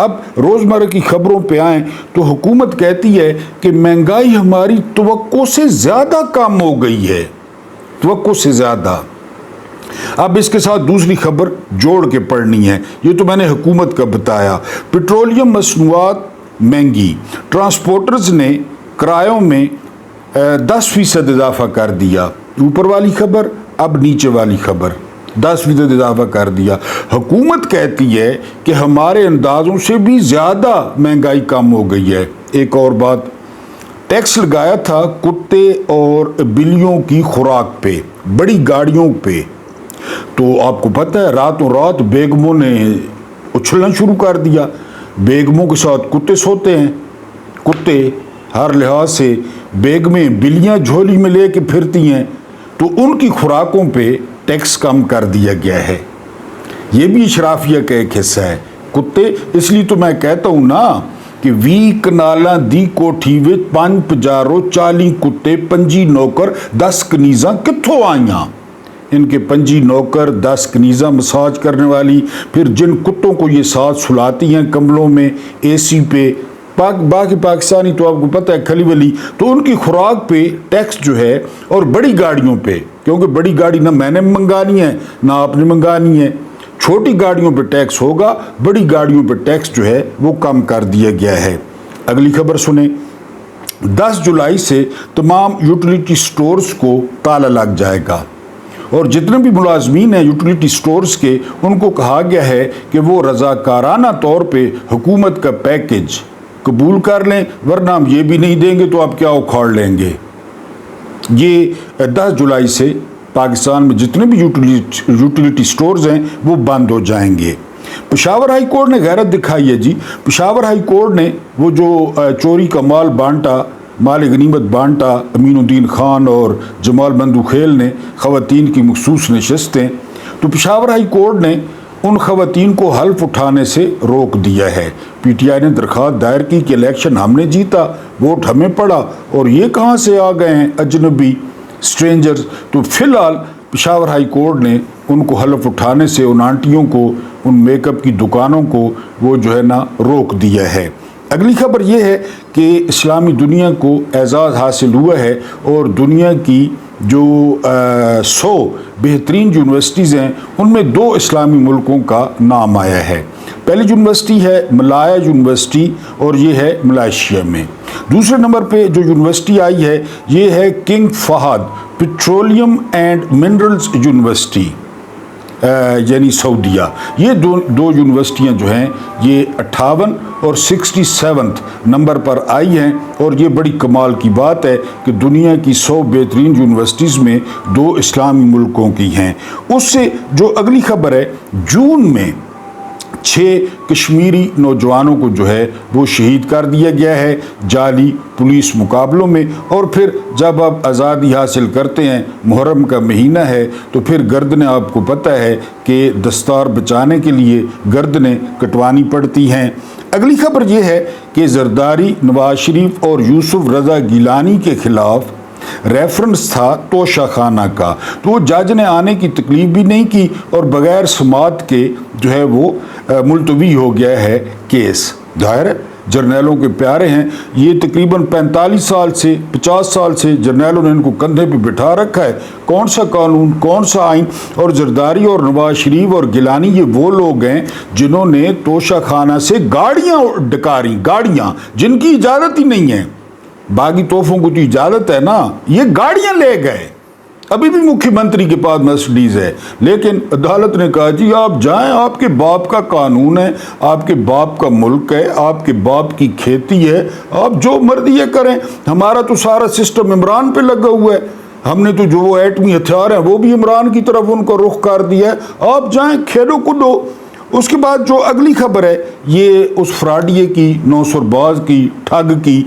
اب روزمرہ کی خبروں پہ آئیں تو حکومت کہتی ہے کہ مہنگائی ہماری توقع سے زیادہ کم ہو گئی ہے، توقع سے زیادہ۔ اب اس کے ساتھ دوسری خبر جوڑ کے پڑھنی ہے، یہ تو میں نے حکومت کا بتایا۔ پیٹرولیم مصنوعات مہنگی، ٹرانسپورٹرز نے کرایوں میں 10% اضافہ کر دیا۔ اوپر والی خبر، اب نیچے والی خبر، 10% اضافہ کر دیا۔ حکومت کہتی ہے کہ ہمارے اندازوں سے بھی زیادہ مہنگائی کم ہو گئی ہے۔ ایک اور بات، ٹیکس لگایا تھا کتے اور بلیوں کی خوراک پہ، بڑی گاڑیوں پہ، تو آپ کو پتہ ہے راتوں رات بیگموں نے اچھلنا شروع کر دیا۔ بیگموں کے ساتھ کتے سوتے ہیں، کتے ہر لحاظ سے، بیگمیں بلیاں جھولی میں لے کے پھرتی ہیں، تو ان کی خوراکوں پہ ٹیکس کم کر دیا گیا ہے۔ یہ بھی اشرافیہ کا ایک حصہ ہے۔ کتے، اس لیے تو میں کہتا ہوں نا کہ وی کنالاں دی کوٹھی وچ 5 40 کتے 25 نوکر 10 کنیزاں کتھوں آئیاں؟ ان کے 25 نوکر 10 کنیزاں مساج کرنے والی، پھر جن کتوں کو یہ ساتھ سلاتی ہیں کمروں میں اے سی پہ، باقی پاکستانی تو آپ کو پتہ ہے کھلی ولی، تو ان کی خوراک پہ ٹیکس جو ہے، اور بڑی گاڑیوں پہ، کیونکہ بڑی گاڑی نہ میں نے منگانی ہے نہ آپ نے منگانی ہے، چھوٹی گاڑیوں پہ ٹیکس ہوگا، بڑی گاڑیوں پہ ٹیکس جو ہے وہ کم کر دیا گیا ہے۔ اگلی خبر سنیں، 10 جولائی سے تمام یوٹیلیٹی سٹورز کو تالا لگ جائے گا، اور جتنے بھی ملازمین ہیں یوٹیلیٹی سٹورز کے، ان کو کہا گیا ہے کہ وہ رضاکارانہ طور پہ حکومت کا پیکج قبول کر لیں، ورنہ ہم یہ بھی نہیں دیں گے تو آپ کیا اکھاڑ لیں گے۔ یہ 10 جولائی سے پاکستان میں جتنے بھی یوٹیلیٹی سٹورز ہیں وہ بند ہو جائیں گے۔ پشاور ہائی کورٹ نے غیرت دکھائی ہے جی۔ پشاور ہائی کورٹ نے وہ جو چوری کا مال بانٹا، مال غنیمت بانٹا، امین الدین خان اور جمال بندو خیل نے خواتین کی مخصوص نشستیں، تو پشاور ہائی کورٹ نے ان خواتین کو حلف اٹھانے سے روک دیا ہے۔ پی ٹی آئی نے درخواست دائر کی کہ الیکشن ہم نے جیتا، ووٹ ہمیں پڑا، اور یہ کہاں سے آ گئے ہیں اجنبی اسٹرینجرز؟ تو فی الحال پشاور ہائی کورٹ نے ان کو حلف اٹھانے سے، ان آنٹیوں کو، ان میک اپ کی دکانوں کو وہ جو ہے نا روک دیا ہے۔ اگلی خبر یہ ہے کہ اسلامی دنیا کو اعزاز حاصل ہوا ہے، اور دنیا کی جو 100 بہترین یونیورسٹیز ہیں ان میں 2 اسلامی ملکوں کا نام آیا ہے۔ پہلی یونیورسٹی ہے ملایا یونیورسٹی، اور یہ ہے ملائیشیا میں۔ دوسرے نمبر پہ جو یونیورسٹی آئی ہے یہ ہے King Fahd Petroleum and Minerals University, یعنی سعودیہ۔ یہ دو یونیورسٹیاں جو ہیں یہ 58 اور 67 نمبر پر آئی ہیں، اور یہ بڑی کمال کی بات ہے کہ دنیا کی 100 بہترین یونیورسٹیز میں 2 اسلامی ملکوں کی ہیں۔ اس سے جو اگلی خبر ہے، جون میں 6 کشمیری نوجوانوں کو جو ہے وہ شہید کر دیا گیا ہے جعلی پولیس مقابلوں میں، اور پھر جب آپ آزادی حاصل کرتے ہیں، محرم کا مہینہ ہے، تو پھر گردنیں، آپ کو پتہ ہے کہ دستار بچانے کے لیے گردنیں کٹوانی پڑتی ہیں۔ اگلی خبر یہ ہے کہ زرداری، نواز شریف اور یوسف رضا گیلانی کے خلاف ریفرنس تھا توشہ خانہ کا، تو وہ جج نے آنے کی تکلیف بھی نہیں کی، اور بغیر سماعت کے جو ہے وہ ملتوی ہو گیا ہے کیس۔ ظاہر ہے جرنیلوں کے پیارے ہیں، یہ تقریباً 45 سال سے 50 سال سے جرنیلوں نے ان کو کندھے پہ بٹھا رکھا ہے، کون سا قانون، کون سا آئین؟ اور زرداری اور نواز شریف اور گیلانی یہ وہ لوگ ہیں جنہوں نے توشہ خانہ سے گاڑیاں ڈکاری، گاڑیاں جن کی اجازت ہی نہیں ہے، باقی تحفوں کو تو اجازت ہے نا، یہ گاڑیاں لے گئے۔ ابھی بھی مکھی منتری کے پاس مرسڈیز ہے، لیکن عدالت نے کہا جی آپ جائیں، آپ کے باپ کا قانون ہے، آپ کے باپ کا ملک ہے، آپ کے باپ کی کھیتی ہے، آپ جو مرضی یہ کریں، ہمارا تو سارا سسٹم عمران پہ لگا ہوا ہے، ہم نے تو جو وہ ایٹمی ہتھیار ہیں وہ بھی عمران کی طرف ان کو رخ کر دیا ہے، آپ جائیں کھیلو کودو۔ اس کے بعد جو اگلی خبر ہے یہ اس فراڈیے کی، نوسرباز کی، ٹھگ کی،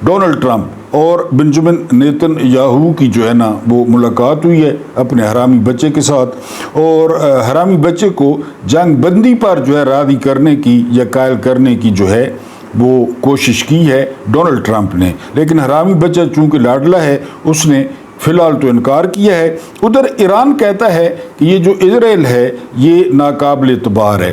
ڈونلڈ ٹرمپ اور بنجمن نیتن یاہو کی جو ہے نا وہ ملاقات ہوئی ہے اپنے حرامی بچے کے ساتھ، اور حرامی بچے کو جنگ بندی پر جو ہے راضی کرنے کی یا قائل کرنے کی جو ہے وہ کوشش کی ہے ڈونلڈ ٹرمپ نے، لیکن حرامی بچہ چونکہ لاڈلا ہے اس نے فی الحال تو انکار کیا ہے۔ ادھر ایران کہتا ہے کہ یہ جو اسرائیل ہے یہ ناقابل اعتبار ہے۔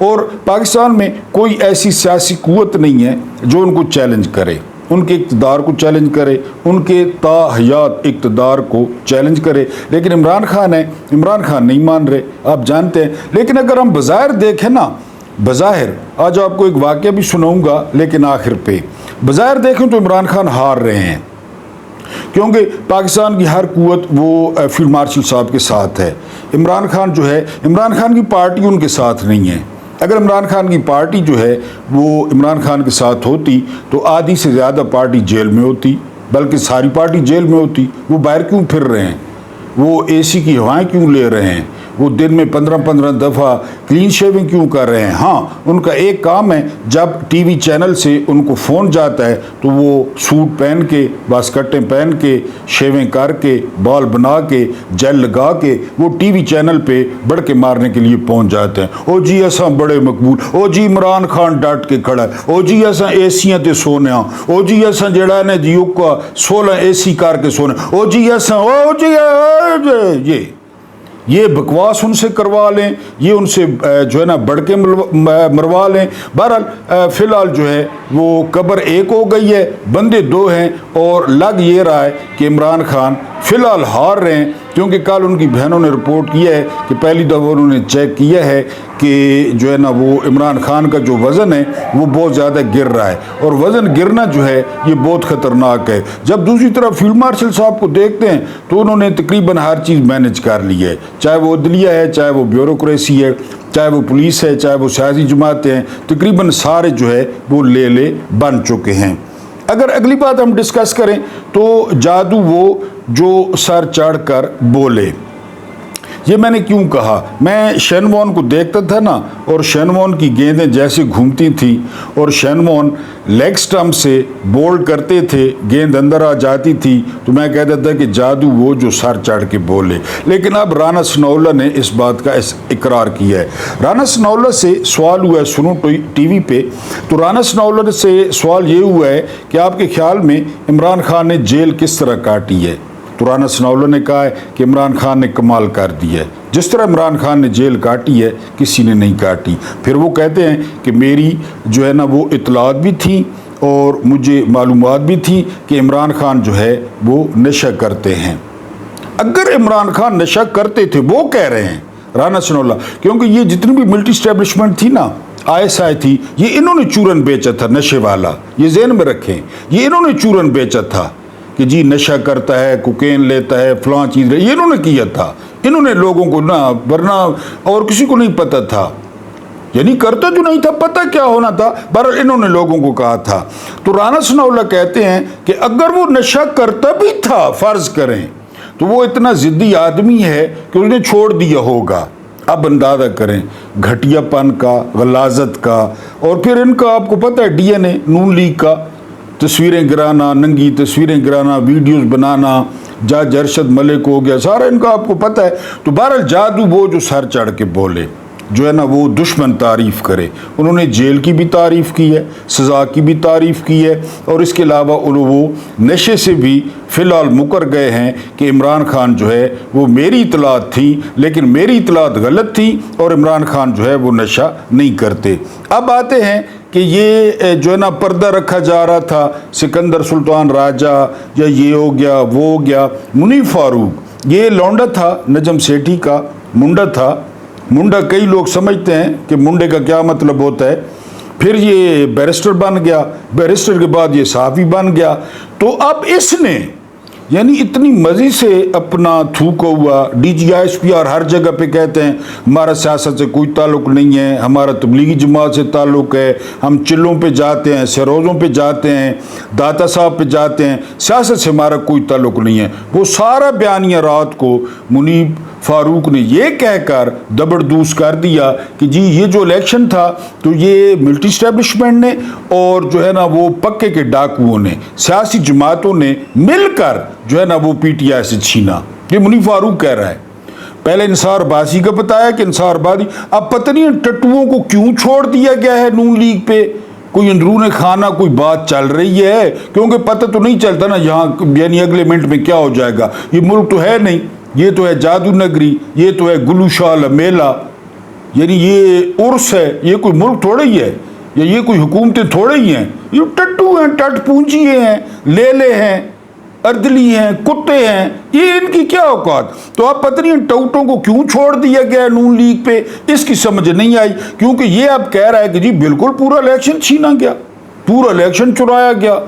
اور پاکستان میں کوئی ایسی سیاسی قوت نہیں ہے جو ان کو چیلنج کرے، ان کے اقتدار کو چیلنج کرے، ان کے تا حیات اقتدار کو چیلنج کرے، لیکن عمران خان ہے، عمران خان نہیں مان رہے، آپ جانتے ہیں۔ لیکن اگر ہم بظاہر دیکھیں نا، بظاہر آج آپ کو ایک واقعہ بھی سناؤں گا، لیکن آخر پہ بظاہر دیکھیں تو عمران خان ہار رہے ہیں، کیونکہ پاکستان کی ہر قوت وہ فیلڈ مارشل صاحب کے ساتھ ہے۔ عمران خان جو ہے، عمران خان کی پارٹی ان کے ساتھ نہیں ہے۔ اگر عمران خان کی پارٹی جو ہے وہ عمران خان کے ساتھ ہوتی تو آدھی سے زیادہ پارٹی جیل میں ہوتی، بلکہ ساری پارٹی جیل میں ہوتی۔ وہ باہر کیوں پھر رہے ہیں؟ وہ اے سی کی ہوائیں کیوں لے رہے ہیں؟ وہ دن میں 15 دفعہ کلین شیونگ کیوں کر رہے ہیں؟ ہاں، ان کا ایک کام ہے، جب ٹی وی چینل سے ان کو فون جاتا ہے تو وہ سوٹ پہن کے، واسکٹیں پہن کے، شیونگ کر کے، بال بنا کے، جیل لگا کے وہ ٹی وی چینل پہ بڑھ کے مارنے کے لیے پہنچ جاتے ہیں۔ او جی ایسا بڑے مقبول، او جی عمران خان ڈٹ کے کھڑا ہے، او جی ایسا اے سیاں تے سونے، او جی ایسا جڑا ہے جی کا 16 اے سی کر کے سونے، او جی ایسا، او جی یہ بکواس ان سے کروا لیں، یہ ان سے جو ہے نا بڑھ کے مروا لیں۔ بہرحال فی الحال جو ہے وہ قبر ایک ہو گئی ہے، بندے دو ہیں، اور لگ یہ رہا ہے کہ عمران خان فی الحال ہار رہے ہیں، کیونکہ کل ان کی بہنوں نے رپورٹ کیا ہے کہ پہلی دفعہ انہوں نے چیک کیا ہے کہ جو ہے نا وہ عمران خان کا جو وزن ہے وہ بہت زیادہ گر رہا ہے، اور وزن گرنا جو ہے یہ بہت خطرناک ہے۔ جب دوسری طرف فیلڈ مارشل صاحب کو دیکھتے ہیں تو انہوں نے تقریباً ہر چیز مینج کر لی ہے، چاہے وہ عدلیہ ہے، چاہے وہ بیوروکریسی ہے، چاہے وہ پولیس ہے، چاہے وہ سیاسی جماعتیں ہیں، تقریباً سارے جو ہے وہ لے بن چکے ہیں۔ اگر اگلی بات ہم ڈسکس کریں تو جادو وہ جو سر چڑھ کر بولے، یہ میں نے کیوں کہا؟ میں شین وارن کو دیکھتا تھا نا، اور شین وارن کی گیندیں جیسے گھومتی تھیں اور شین وارن لیگ سٹمپ سے بولڈ کرتے تھے، گیند اندر آ جاتی تھی، تو میں کہتا تھا کہ جادو وہ جو سر چڑھ کے بولے۔ لیکن اب رانا ثناءاللہ نے اس بات کا اقرار کیا ہے۔ رانا ثناءاللہ سے سوال ہوا ہے سنو ٹی وی پہ، تو رانا ثناءاللہ سے سوال یہ ہوا ہے کہ آپ کے خیال میں عمران خان نے جیل کس طرح کاٹی ہے؟ تو رانا ثناءاللہ نے کہا ہے کہ عمران خان نے کمال کر دیا ہے، جس طرح عمران خان نے جیل کاٹی ہے کسی نے نہیں کاٹی۔ پھر وہ کہتے ہیں کہ میری جو ہے نا وہ اطلاعات بھی تھیں اور مجھے معلومات بھی تھی کہ عمران خان جو ہے وہ نشہ کرتے ہیں۔ اگر عمران خان نشہ کرتے تھے، وہ کہہ رہے ہیں رانا ثناءاللہ، کیونکہ یہ جتنی بھی ملٹی اسٹیبلشمنٹ تھی نا، ISI تھی، یہ انہوں نے چورن بیچا تھا، نشے والا، یہ ذہن میں رکھیں، یہ انہوں نے چورن بیچا تھا کہ جی نشہ کرتا ہے، کوکین لیتا ہے، فلاں چیز، یہ انہوں نے کیا تھا۔ انہوں نے لوگوں کو نہ، ورنہ اور کسی کو نہیں پتہ تھا، یعنی کرتا تو نہیں تھا، پتہ کیا ہونا تھا، بہرحال انہوں نے لوگوں کو کہا تھا۔ تو رانا ثناءاللہ کہتے ہیں کہ اگر وہ نشہ کرتا بھی تھا، فرض کریں، تو وہ اتنا ضدی آدمی ہے کہ اس نے چھوڑ دیا ہوگا۔ اب اندازہ کریں گھٹیا پن کا، غلاظت کا، اور پھر ان کا آپ کو پتہ ہے DNA نون لیگ کا، تصویریں گرانا، ننگی تصویریں گرانا، ویڈیوز بنانا، جج ارشد ملک ہو گیا، سارا ان کا آپ کو پتہ ہے۔ تو بہرحال جادو وہ جو سر چڑھ کے بولے، جو ہے نا وہ دشمن تعریف کرے، انہوں نے جیل کی بھی تعریف کی ہے، سزا کی بھی تعریف کی ہے، اور اس کے علاوہ وہ نشے سے بھی فی الحال مکر گئے ہیں کہ عمران خان جو ہے وہ میری اطلاعات تھی، لیکن میری اطلاعات غلط تھی، اور عمران خان جو ہے وہ نشہ نہیں کرتے۔ اب آتے ہیں کہ یہ جو ہے نا پردہ رکھا جا رہا تھا، سکندر سلطان راجہ، یا یہ ہو گیا وہ ہو گیا، منیب فاروق یہ لونڈا تھا، نجم سیٹھی کا منڈا تھا۔ منڈا کئی لوگ سمجھتے ہیں کہ منڈے کا کیا مطلب ہوتا ہے، پھر یہ بیرسٹر بن گیا، بیرسٹر کے بعد یہ صحافی بن گیا۔ تو اب اس نے یعنی اتنی مزے سے اپنا تھوکا ہوا DGI اور ہر جگہ پہ کہتے ہیں ہمارا سیاست سے کوئی تعلق نہیں ہے، ہمارا تبلیغی جماعت سے تعلق ہے، ہم چلوں پہ جاتے ہیں، سروزوں پہ جاتے ہیں، داتا صاحب پہ جاتے ہیں، سیاست سے ہمارا کوئی تعلق نہیں ہے۔ وہ سارا بیانیہ رات کو منیب فاروق نے یہ کہہ کر دبڑ دوس کر دیا کہ جی یہ جو الیکشن تھا تو یہ ملٹی اسٹیبلشمنٹ نے اور جو ہے نا وہ پکے کے ڈاکوؤں نے، سیاسی جماعتوں نے مل کر جو ہے نا وہ PTI سے چھینا۔ یہ منیب فاروق کہہ رہا ہے۔ پہلے انصار بازی کا بتایا کہ انصار بازی، اب پتہ نہیں ان ٹٹوؤں کو کیوں چھوڑ دیا گیا ہے نون لیگ پہ، کوئی اندرون خانہ کوئی بات چل رہی ہے، کیونکہ پتہ تو نہیں چلتا نا یہاں یعنی اگلے منٹ میں کیا ہو جائے گا۔ یہ ملک تو ہے نہیں، یہ تو ہے جادو نگری، یہ تو ہے گلو شال میلہ، یعنی یہ عرس ہے، یہ کوئی ملک تھوڑا ہی ہے، یا یہ کوئی حکومتیں تھوڑے ہی ہیں، یہ ٹٹو ہیں، ٹٹ پونجیے ہیں، لیلے ہیں، اردلی ہیں، کتے ہیں، یہ ان کی کیا اوقات؟ تو آپ پتہ نہیں ان ٹوٹوں کو کیوں چھوڑ دیا گیا نون لیگ پہ، اس کی سمجھ نہیں آئی، کیونکہ یہ اب کہہ رہا ہے کہ جی بالکل پورا الیکشن چھینا گیا، پورا الیکشن چرایا گیا،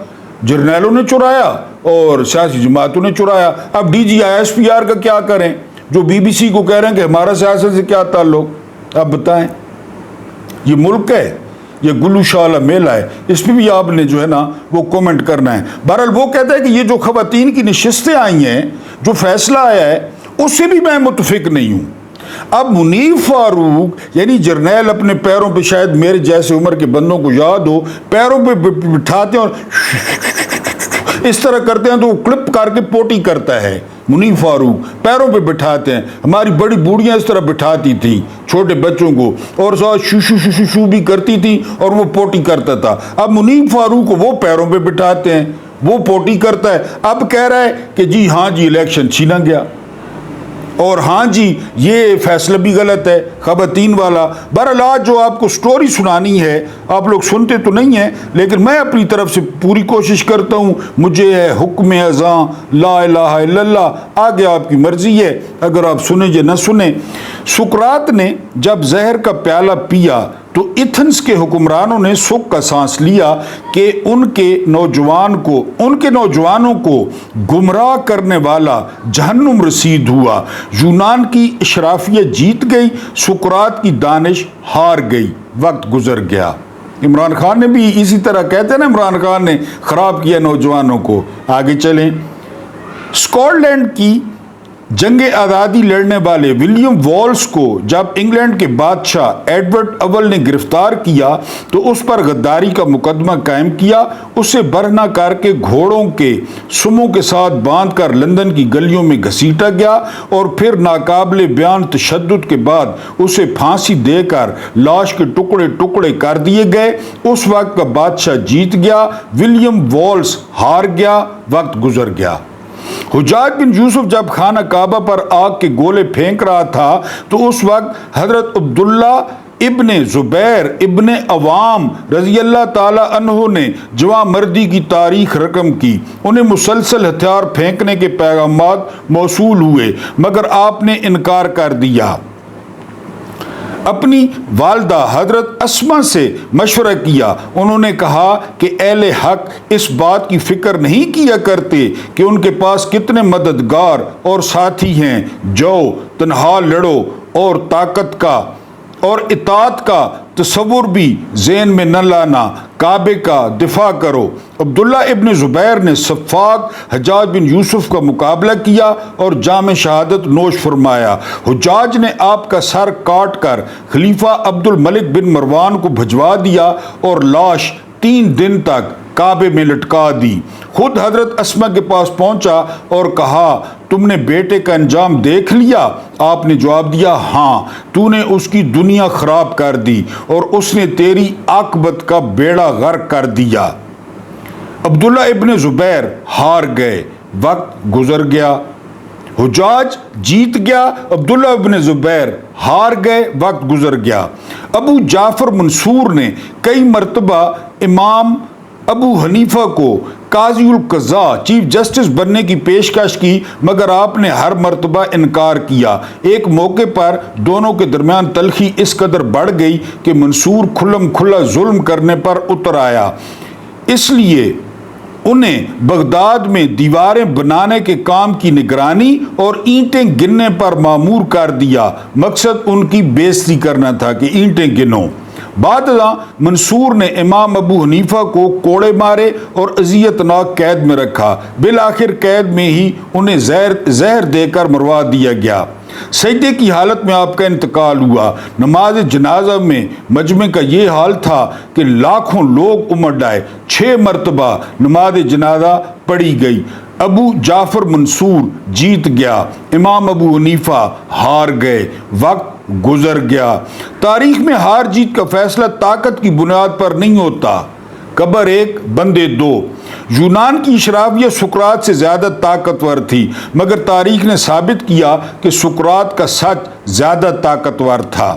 جرنیلوں نے چرایا اور سیاسی جماعتوں نے چرایا۔ اب D G I S P R کا کیا کریں، جو بی بی سی کو کہہ رہے ہیں کہ ہمارا سیاست سے کیا تعلق؟ آپ بتائیں، یہ ملک ہے، یہ گلو شالہ میلہ ہے، اس پہ بھی آپ نے جو ہے نا وہ کومنٹ کرنا ہے۔ بہرحال وہ کہتا ہے کہ یہ جو خواتین کی نشستیں آئی ہیں، جو فیصلہ آیا ہے، اس سے بھی میں متفق نہیں ہوں۔ اب منیف فاروق یعنی جرنیل اپنے پیروں پہ، شاید میرے جیسے عمر کے بندوں کو یاد ہو، پیروں پہ بٹھاتے ہیں اور اس طرح کرتے ہیں تو وہ کلپ کر کے پوٹی کرتا ہے۔ منیف فاروق پیروں پہ بٹھاتے ہیں، ہماری بڑی بوڑھیاں اس طرح بٹھاتی تھیں چھوٹے بچوں کو، اور ساتھ شو شو شو شو شو بھی کرتی تھی اور وہ پوٹی کرتا تھا۔ اب منیف فاروق کو وہ پیروں پہ بٹھاتے ہیں، وہ پوٹی کرتا ہے، اب کہہ رہا ہے کہ جی ہاں جی الیکشن چھینا گیا، اور ہاں جی یہ فیصلہ بھی غلط ہے خواتین والا۔ بہرحال آج جو آپ کو سٹوری سنانی ہے، آپ لوگ سنتے تو نہیں ہیں، لیکن میں اپنی طرف سے پوری کوشش کرتا ہوں۔ مجھے ہے حکم اذاں لا الہ الا اللہ، آگے آپ کی مرضی ہے، اگر آپ سنیں یا نہ سنیں۔ سقراط نے جب زہر کا پیالہ پیا تو ایتھنز کے حکمرانوں نے سکھ کا سانس لیا کہ ان کے نوجوانوں کو گمراہ کرنے والا جہنم رسید ہوا۔ یونان کی اشرافیہ جیت گئی، سقراط کی دانش ہار گئی، وقت گزر گیا۔ عمران خان نے بھی اسی طرح کہتے ہیں نا، عمران خان نے خراب کیا نوجوانوں کو۔ آگے چلیں، اسکاٹ لینڈ کی جنگ آزادی لڑنے والے ولیم والس کو جب انگلینڈ کے بادشاہ ایڈورڈ اول نے گرفتار کیا تو اس پر غداری کا مقدمہ قائم کیا، اسے برہنہ کر کے گھوڑوں کے سموں کے ساتھ باندھ کر لندن کی گلیوں میں گھسیٹا گیا، اور پھر ناقابل بیان تشدد کے بعد اسے پھانسی دے کر لاش کے ٹکڑے ٹکڑے کر دیے گئے۔ اس وقت کا بادشاہ جیت گیا، ولیم والس ہار گیا، وقت گزر گیا۔ حجاج بن یوسف جب خانہ کعبہ پر آگ کے گولے پھینک رہا تھا تو اس وقت حضرت عبداللہ ابن زبیر ابن عوام رضی اللہ تعالی عنہ نے جواں مردی کی تاریخ رقم کی۔ انہیں مسلسل ہتھیار پھینکنے کے پیغامات موصول ہوئے، مگر آپ نے انکار کر دیا۔ اپنی والدہ حضرت اسما سے مشورہ کیا، انہوں نے کہا کہ اہل حق اس بات کی فکر نہیں کیا کرتے کہ ان کے پاس کتنے مددگار اور ساتھی ہیں، جو تنہا لڑو اور طاقت کا اور اطاعت کا تصور بھی ذہن میں نہ لانا، کعبے کا دفاع کرو۔ عبداللہ ابن زبیر نے صفاق حجاج بن یوسف کا مقابلہ کیا اور جام شہادت نوش فرمایا۔ حجاج نے آپ کا سر کاٹ کر خلیفہ عبد الملک بن مروان کو بھجوا دیا اور لاش 3 دن تک کعبے میں لٹکا دی۔ خود حضرت اسما کے پاس پہنچا اور کہا، تم نے بیٹے کا انجام دیکھ لیا؟ آپ نے جواب دیا، ہاں، تو نے اس کی دنیا خراب کر دی اور اس نے تیری عاقبت کا بیڑا غرق کر دیا۔ عبداللہ ابن زبیر ہار گئے، وقت گزر گیا۔ حجاج جیت گیا، عبداللہ ابن زبیر ہار گئے، وقت گزر گیا۔ ابو جعفر منصور نے کئی مرتبہ امام ابو حنیفہ کو قاضی القضاء چیف جسٹس بننے کی پیشکش کی، مگر آپ نے ہر مرتبہ انکار کیا۔ ایک موقع پر دونوں کے درمیان تلخی اس قدر بڑھ گئی کہ منصور کھلم کھلا ظلم کرنے پر اتر آیا، اس لیے انہیں بغداد میں دیواریں بنانے کے کام کی نگرانی اور اینٹیں گننے پر مامور کر دیا۔ مقصد ان کی بے عزتی کرنا تھا کہ اینٹیں گنو۔ بعد ازاں منصور نے امام ابو حنیفہ کو کوڑے مارے اور اذیت ناک قید میں رکھا، بالآخر قید میں ہی انہیں زہر دے کر مروا دیا گیا۔ سجدے کی حالت میں آپ کا انتقال ہوا۔ نماز جنازہ میں مجمع کا یہ حال تھا کہ لاکھوں لوگ امٹ آئے، 6 مرتبہ نماز جنازہ پڑھی گئی۔ ابو جعفر منصور جیت گیا، امام ابو حنیفہ ہار گئے، وقت گزر گیا۔ تاریخ میں ہار جیت کا فیصلہ طاقت کی بنیاد پر نہیں ہوتا، قبر ایک بندے 2۔ یونان کی اشرافیہ سقراط سے زیادہ طاقتور تھی، مگر تاریخ نے ثابت کیا کہ سقراط کا سچ زیادہ طاقتور تھا۔